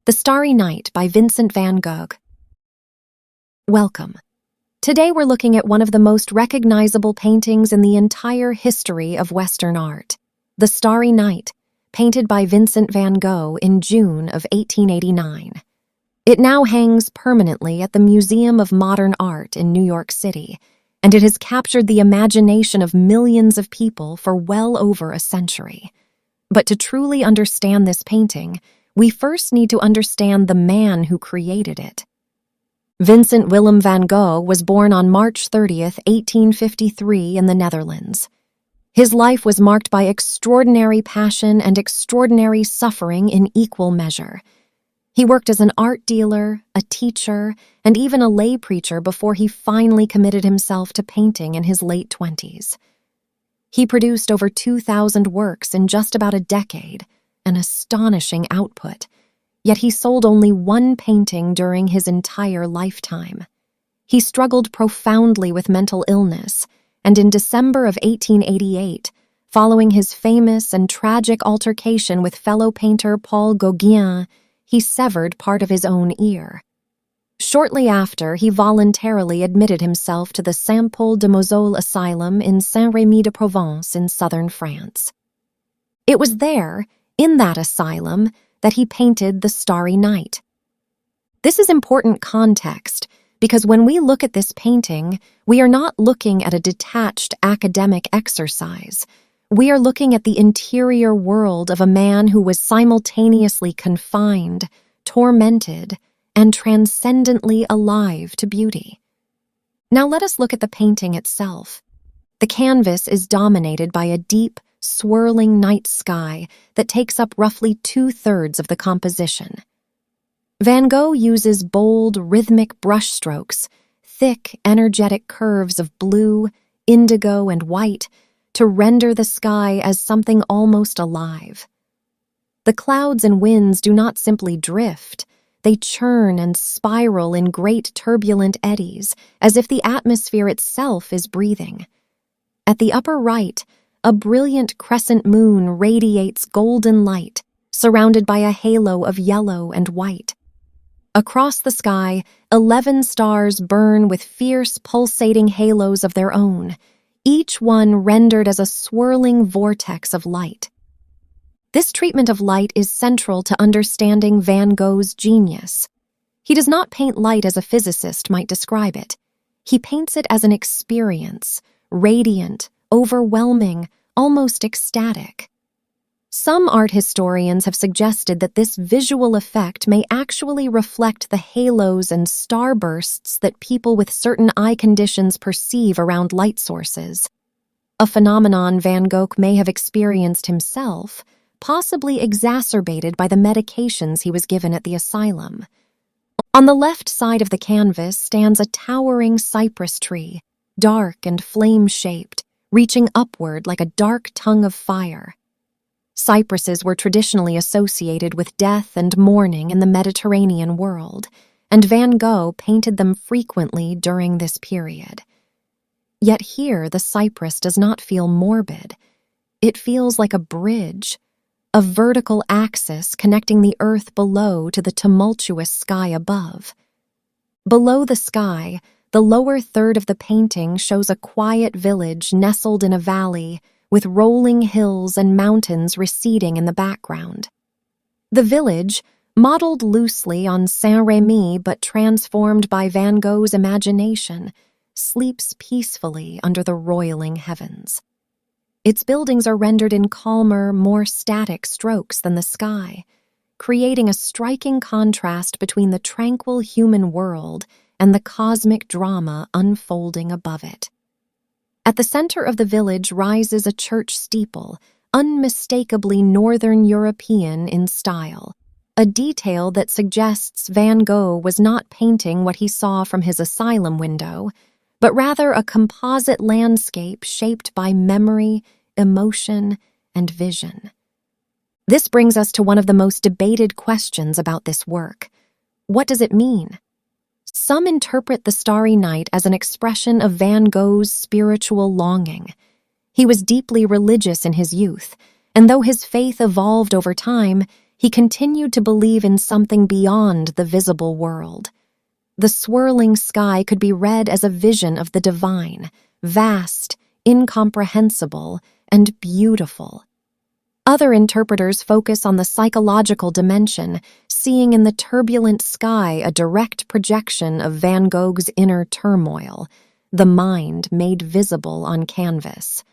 The Starry Night by Vincent van Gogh. Welcome. Today we're looking at one of the most recognizable paintings in the entire history of Western art, The Starry Night, painted by Vincent van Gogh in June of 1889. It now hangs permanently at the Museum of Modern Art in New York City, and it has captured the imagination of millions of people for well over a century. But to truly understand this painting, we first need to understand the man who created it. Vincent Willem van Gogh was born on March 30th, 1853 in the Netherlands. His life was marked by extraordinary passion and extraordinary suffering in equal measure. He worked as an art dealer, a teacher, and even a lay preacher before he finally committed himself to painting in his late 20s. He produced over 2,000 works in just about a decade, an astonishing output, yet he sold only one painting during his entire lifetime. He struggled profoundly with mental illness, and in December of 1888, following his famous and tragic altercation with fellow painter Paul Gauguin, he severed part of his own ear. Shortly after, he voluntarily admitted himself to the Saint-Paul-de-Mausole asylum in Saint-Rémy-de-Provence in southern France. It was there, in that asylum, that he painted The Starry Night. This is important context because when we look at this painting, we are not looking at a detached academic exercise. We are looking at the interior world of a man who was simultaneously confined, tormented, and transcendently alive to beauty. Now let us look at the painting itself. The canvas is dominated by a deep, swirling night sky that takes up roughly 2/3 of the composition. Van Gogh uses bold, rhythmic brushstrokes, thick, energetic curves of blue, indigo, and white to render the sky as something almost alive. The clouds and winds do not simply drift, they churn and spiral in great turbulent eddies, as if the atmosphere itself is breathing. At the upper right, a brilliant crescent moon radiates golden light, surrounded by a halo of yellow and white. Across the sky, 11 stars burn with fierce, pulsating halos of their own, each one rendered as a swirling vortex of light. This treatment of light is central to understanding Van Gogh's genius. He does not paint light as a physicist might describe it. He paints it as an experience, radiant, overwhelming, almost ecstatic. Some art historians have suggested that this visual effect may actually reflect the halos and starbursts that people with certain eye conditions perceive around light sources, a phenomenon Van Gogh may have experienced himself, possibly exacerbated by the medications he was given at the asylum. On the left side of the canvas stands a towering cypress tree, dark and flame-shaped, reaching upward like a dark tongue of fire. Cypresses were traditionally associated with death and mourning in the Mediterranean world, and Van Gogh painted them frequently during this period. Yet here the cypress does not feel morbid. It feels like a bridge, a vertical axis connecting the earth below to the tumultuous sky above. Below the sky, the lower third of the painting shows a quiet village nestled in a valley, with rolling hills and mountains receding in the background. The village, modeled loosely on Saint-Rémy but transformed by Van Gogh's imagination, sleeps peacefully under the roiling heavens. Its buildings are rendered in calmer, more static strokes than the sky, creating a striking contrast between the tranquil human world and the cosmic drama unfolding above it. At the center of the village rises a church steeple, unmistakably Northern European in style, a detail that suggests Van Gogh was not painting what he saw from his asylum window, but rather a composite landscape shaped by memory, emotion, and vision. This brings us to one of the most debated questions about this work. What does it mean? Some interpret The Starry Night as an expression of Van Gogh's spiritual longing. He was deeply religious in his youth, and though his faith evolved over time, he continued to believe in something beyond the visible world. The swirling sky could be read as a vision of the divine, vast, incomprehensible, and beautiful. Other interpreters focus on the psychological dimension, seeing in the turbulent sky a direct projection of Van Gogh's inner turmoil, the mind made visible on canvas.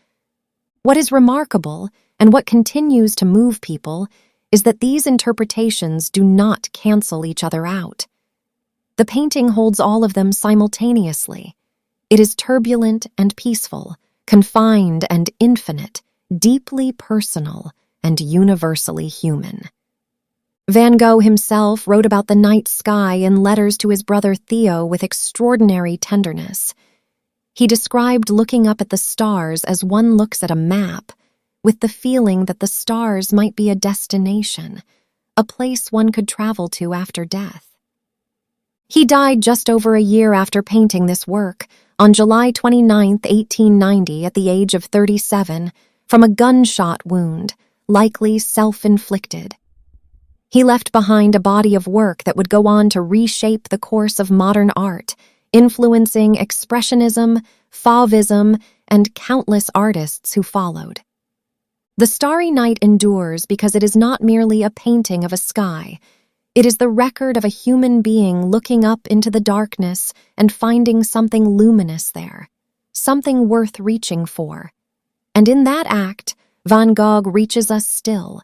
What is remarkable, and what continues to move people, is that these interpretations do not cancel each other out. The painting holds all of them simultaneously. It is turbulent and peaceful, confined and infinite, deeply personal, and universally human. Van Gogh himself wrote about the night sky in letters to his brother Theo with extraordinary tenderness. He described looking up at the stars as one looks at a map, with the feeling that the stars might be a destination, a place one could travel to after death. He died just over a year after painting this work, on July 29, 1890, at the age of 37, from a gunshot wound, likely self-inflicted. He left behind a body of work that would go on to reshape the course of modern art, influencing Expressionism, Fauvism, and countless artists who followed. The Starry Night endures because it is not merely a painting of a sky. It is the record of a human being looking up into the darkness and finding something luminous there, something worth reaching for. And in that act, Van Gogh reaches us still,